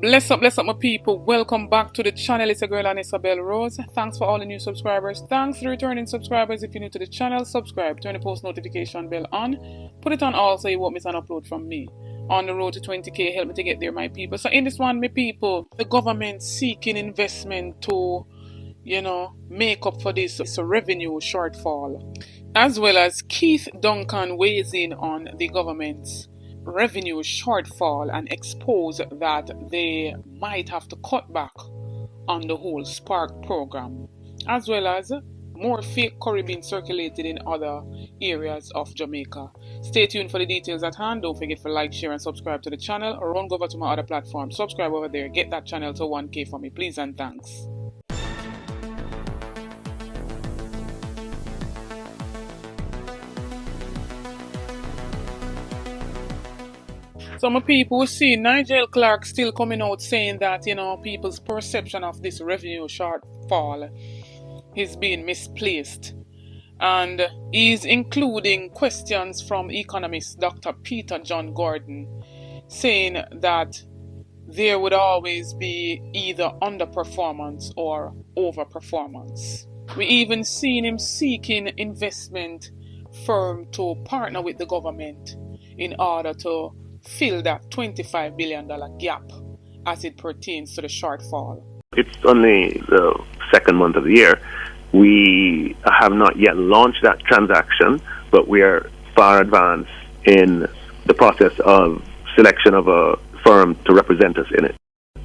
Bless up my people. Welcome back to the channel. It's a girl and Isabel Rose. Thanks for all the new subscribers. Thanks to the returning subscribers. If you're new to the channel, subscribe, turn the post notification bell on, put it on all so you won't miss an upload from me. On the road to 20k, help me to get there, my people. So in this one, my people, the government seeking investment to, make up for this revenue shortfall, as well as Keith Duncan weighs in on the government's revenue shortfall and expose that they might have to cut back on the whole SPARKS program, as well as more fake curry being circulated in other areas of Jamaica. Stay tuned for the details at hand. Don't forget to like, share and subscribe to the channel, or run over to my other platform. Subscribe over there, get that channel to 1k for me, please and thanks. Some people see Nigel Clark still coming out saying that, people's perception of this revenue shortfall is being misplaced. And he's including questions from Economist Dr. Peter John Gordon, saying that there would always be either underperformance or overperformance. We even seen him seeking investment firm to partner with the government in order to fill that $25 billion gap as it pertains to the shortfall. It's only the second month of the year. We have not yet launched that transaction, but we are far advanced in the process of selection of a firm to represent us in it.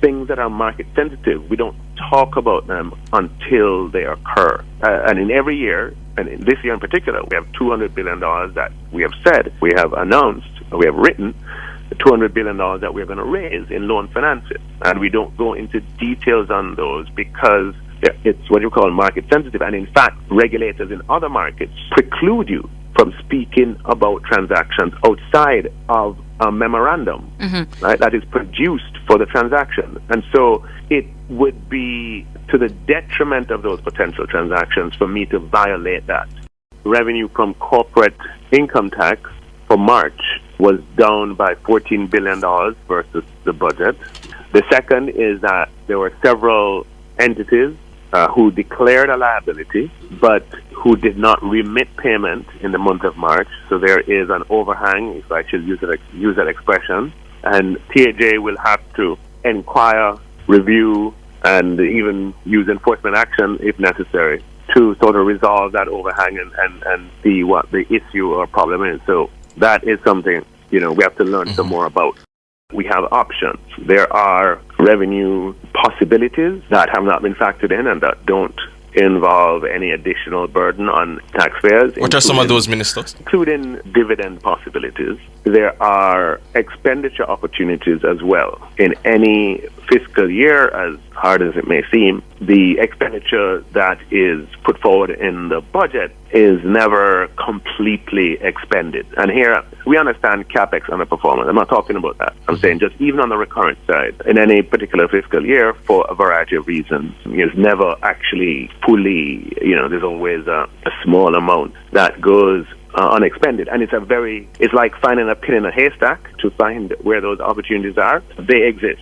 Things that are market sensitive, we don't talk about them until they occur. And in every year, and in this year in particular, we have $200 billion that we have said, we have announced, we have written, the $200 billion that we're going to raise in loan financing. And we don't go into details on those because it's what you call market sensitive. And in fact, regulators in other markets preclude you from speaking about transactions outside of a memorandum, right, that is produced for the transaction. And so it would be to the detriment of those potential transactions for me to violate that. Revenue from corporate income tax for March was down by $14 billion versus the budget. The second is that there were several entities who declared a liability but who did not remit payment in the month of March. So there is an overhang, if I should use that expression, and TAJ will have to inquire, review, and even use enforcement action if necessary to sort of resolve that overhang and see what the issue or problem is. So that is something, we have to learn some more about. We have options. There are revenue possibilities that have not been factored in and that don't involve any additional burden on taxpayers. What are some of those, ministers? Including dividend possibilities. There are expenditure opportunities as well. In any fiscal year, as hard as it may seem, the expenditure that is put forward in the budget is never completely expended. And here, we understand CapEx underperformance. I'm not talking about that. I'm saying just even on the recurrent side, in any particular fiscal year, for a variety of reasons, it's never actually fully, there's always a small amount that goes unexpended. And it's like finding a pin in a haystack to find where those opportunities are. They exist.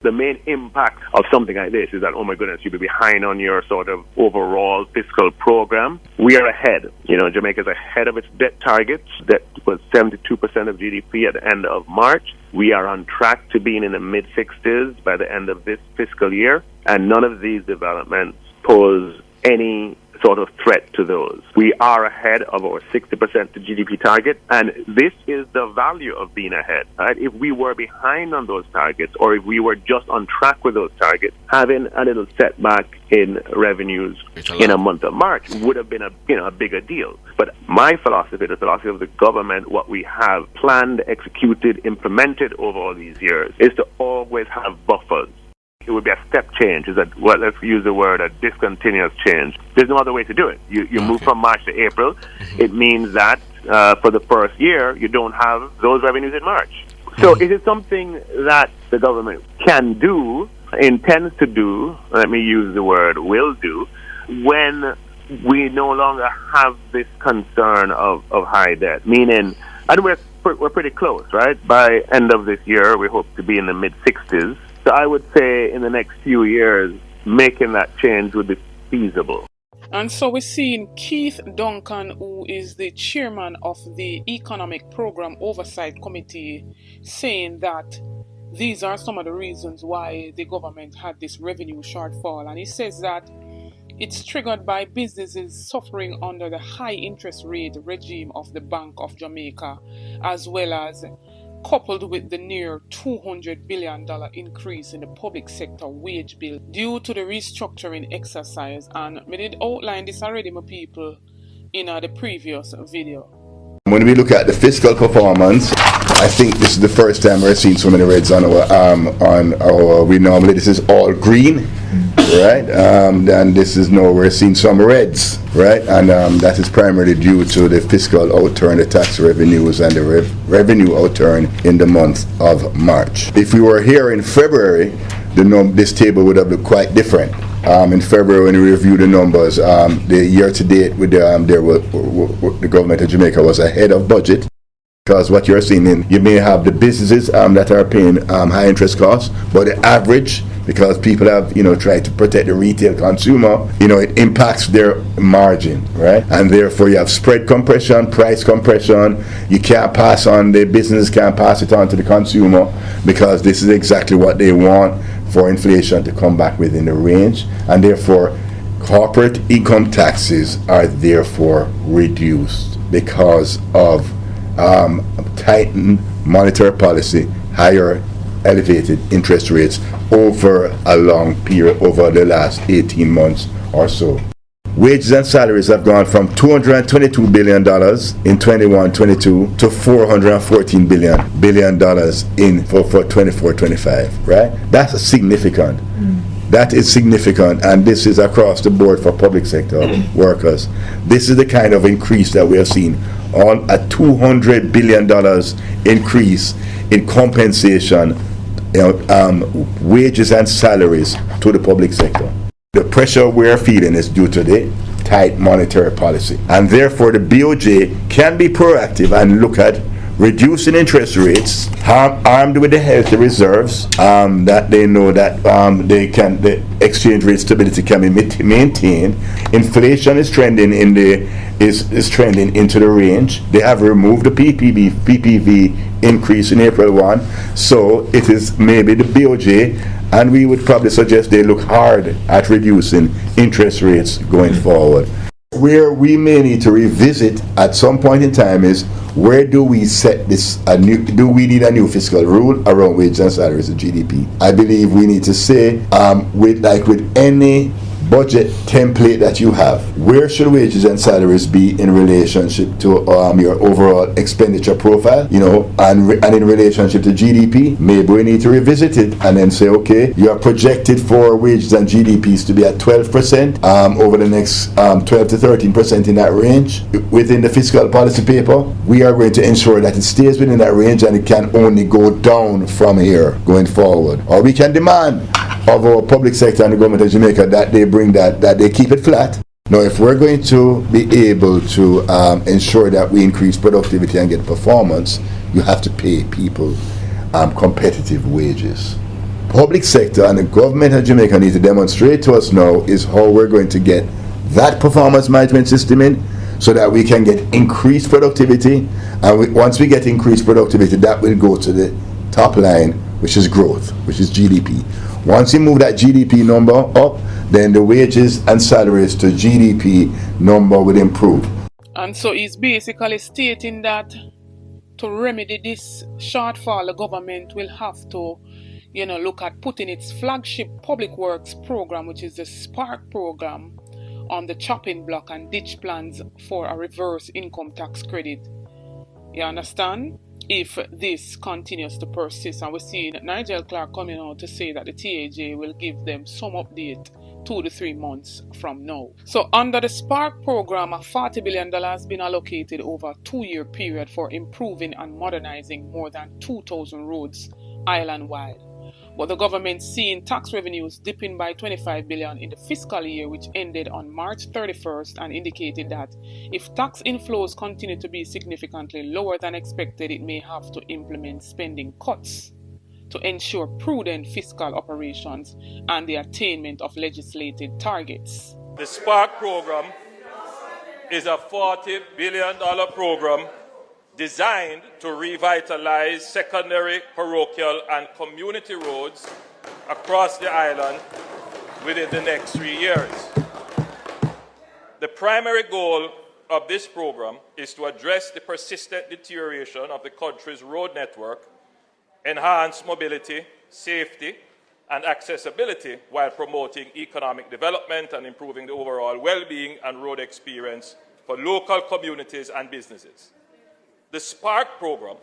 The main impact of something like this is that, oh my goodness, you'll be behind on your sort of overall fiscal program. We are ahead. Jamaica's ahead of its debt targets. That was 72% of GDP at the end of March. We are on track to being in the mid-60s by the end of this fiscal year. And none of these developments pose any sort of threat to those. We are ahead of our 60% to GDP target, and this is the value of being ahead. Right? If we were behind on those targets, or if we were just on track with those targets, having a little setback in revenues in a month of March would have been a bigger deal. But my philosophy, the philosophy of the government, what we have planned, executed, implemented over all these years, is to always have buffers. It would be a step change. Let's use the word, a discontinuous change. There's no other way to do it. You move from March to April. It means that for the first year, you don't have those revenues in March. So it is something that the government can do, intends to do, let me use the word will do, when we no longer have this concern of high debt. Meaning, and we're pretty close, right? By end of this year, we hope to be in the mid-60s So I would say in the next few years, making that change would be feasible. And so we're seeing Keith Duncan, who is the chairman of the Economic Program Oversight Committee, saying that these are some of the reasons why the government had this revenue shortfall. And he says that it's triggered by businesses suffering under the high interest rate regime of the Bank of Jamaica, as well as coupled with the near $200 billion increase in the public sector wage bill due to the restructuring exercise. And I did outline this already, my people, in the previous video. When we look at the fiscal performance, I think this is the first time we're seeing so many reds on our we normally this is all green, right? And this is now we're seeing some reds, right? And that is primarily due to the fiscal outturn, the tax revenues, and the revenue outturn in the month of March. If we were here in February, this table would have looked quite different. In February, when we reviewed the numbers, the year-to-date with the government of Jamaica was ahead of budget, because what you're seeing you may have the businesses that are paying high interest costs, but the average, because people have tried to protect the retail consumer, it impacts their margin, right? And therefore you have spread compression, price compression. You can't pass on, the business can't pass it on to the consumer, because this is exactly what they want for inflation to come back within the range, and therefore corporate income taxes are therefore reduced because of tightened monetary policy, higher elevated interest rates over a long period, over the last 18 months or so. Wages and salaries have gone from $222 billion in 21-22 to $414 billion for 24-25, right? That's significant. That is significant, and this is across the board for public sector workers. This is the kind of increase that we have seen on a $200 billion increase in compensation, wages and salaries to the public sector. The pressure we're feeling is due to the tight monetary policy, and therefore the BOJ can be proactive and look at reducing interest rates, armed with the healthy reserves that they know that the exchange rate stability can be maintained. Inflation is trending is trending into the range. They have removed the PPV increase in April 1, so it is maybe the BOJ. And we would probably suggest they look hard at reducing interest rates going forward. Where we may need to revisit at some point in time is, where do we set this do we need a new fiscal rule around wages and salaries and GDP? I believe we need to say, with any budget template that you have, where should wages and salaries be in relationship to your overall expenditure profile, and in relationship to GDP? Maybe we need to revisit it and then say, okay, you are projected for wages and GDPs to be at 12% over the next 12 to 13% in that range within the fiscal policy paper. We are going to ensure that it stays within that range, and it can only go down from here going forward. Or we can demand of our public sector and the government of Jamaica that they bring that they keep it flat. Now, if we're going to be able to ensure that we increase productivity and get performance, you have to pay people competitive wages. Public sector and the government of Jamaica need to demonstrate to us now is how we're going to get that performance management system in, so that we can get increased productivity, and once we get increased productivity, that will go to the top line, which is growth, which is GDP. Once you move that GDP number up, then the wages and salaries to GDP number will improve. And so he's basically stating that to remedy this shortfall, the government will have to, look at putting its flagship public works program, which is the SPARKS program, on the chopping block and ditch plans for a reverse income tax credit. You understand? If this continues to persist, and we're seeing Nigel Clark coming out to say that the TAJ will give them some update 2 to 3 months from now. So under the SPARK program, $40 billion has been allocated over a 2-year period for improving and modernizing more than 2,000 roads island-wide. But the government seeing tax revenues dipping by $25 billion in the fiscal year, which ended on March 31st, and indicated that if tax inflows continue to be significantly lower than expected, it may have to implement spending cuts to ensure prudent fiscal operations and the attainment of legislated targets. The SPARK program is a $40 billion program designed to revitalize secondary, parochial, and community roads across the island within the next 3 years. The primary goal of this program is to address the persistent deterioration of the country's road network, enhance mobility, safety, and accessibility while promoting economic development and improving the overall well-being and road experience for local communities and businesses. The SPARK program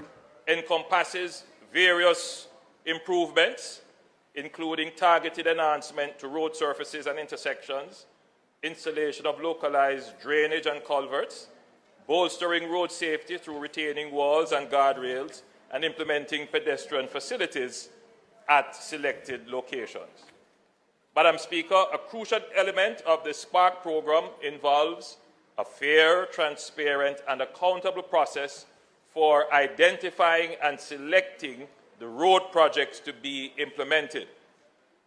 encompasses various improvements, including targeted enhancement to road surfaces and intersections, installation of localized drainage and culverts, bolstering road safety through retaining walls and guardrails, and implementing pedestrian facilities at selected locations. Madam Speaker, a crucial element of the SPARK program involves a fair, transparent, and accountable process for identifying and selecting the road projects to be implemented.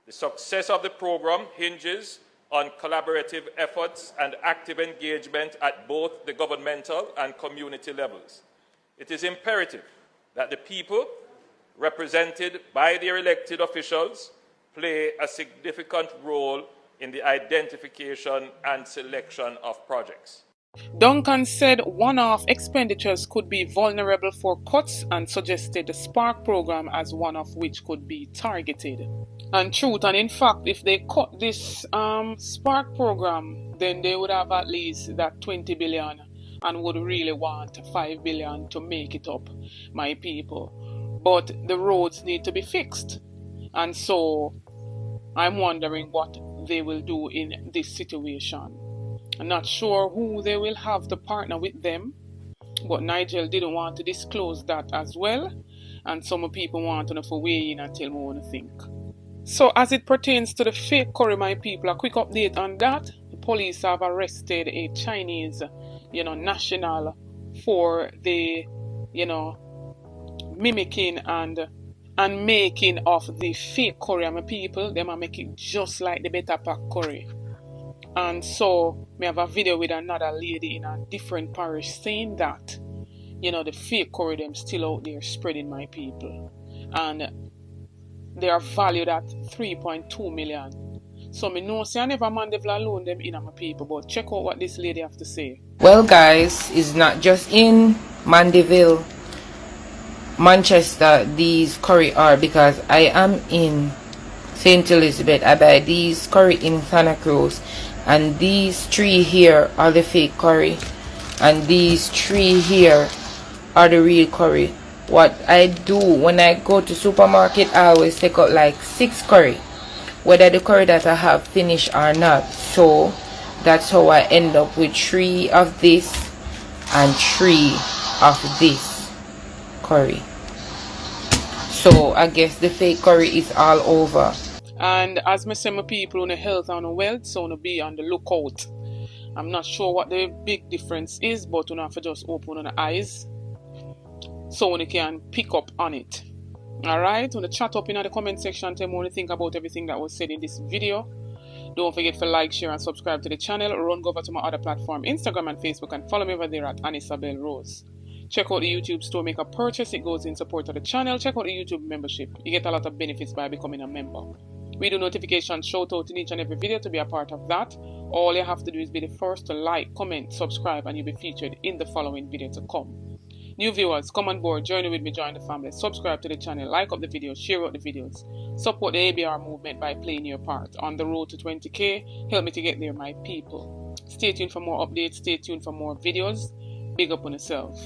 The success of the program hinges on collaborative efforts and active engagement at both the governmental and community levels. It is imperative that the people, represented by their elected officials, play a significant role in the identification and selection of projects. Duncan said one-off expenditures could be vulnerable for cuts and suggested the SPARK program as one of which could be targeted. And truth, and in fact, if they cut this SPARK program, then they would have at least that 20 billion and would really want 5 billion to make it up, my people. But the roads need to be fixed. And so I'm wondering what they will do in this situation. I'm not sure who they will have to partner with them, but Nigel didn't want to disclose that as well, and some people want to know for weigh in and tell me what to think. So as it pertains to the fake curry, my people, a quick update on that. The police have arrested a Chinese, national for the, mimicking and making of the fake curry. My people, them are making just like the better pack curry. And so, we have a video with another lady in a different parish saying that, the fake curry them still out there spreading, my people. And they are valued at 3.2 million. So, me know, I never Mandeville loan them in, my people, but check out what this lady have to say. Well, guys, it's not just in Mandeville, Manchester, these curry are, because I am in St. Elizabeth. I buy these curry in Santa Cruz. And these 3 here are the fake curry, and these 3 here are the real curry. What I do when I go to supermarket, I always take out like 6 curry, whether the curry that I have finished or not. So that's how I end up with 3 of this and 3 of this curry. So I guess the fake curry is all over. And as I say, my people, on the health and the wealth, so on be on the lookout. I'm not sure what the big difference is, but you have to just open on the eyes so you can pick up on it. Alright, on the chat up in the comment section, tell me what you think about everything that was said in this video. Don't forget to like, share, and subscribe to the channel. Run over to my other platform, Instagram and Facebook, and follow me over there at Anisabel Rose. Check out the YouTube store, make a purchase, it goes in support of the channel. Check out the YouTube membership. You get a lot of benefits by becoming a member. We do notifications shout out in each and every video to be a part of that. All you have to do is be the first to like, comment, subscribe, and you'll be featured in the following video to come. New viewers, come on board, join with me, join the family, subscribe to the channel, like up the videos, share out the videos, support the ABR movement by playing your part. On the road to 20k, help me to get there, my people. Stay tuned for more updates, stay tuned for more videos. Big up on yourself.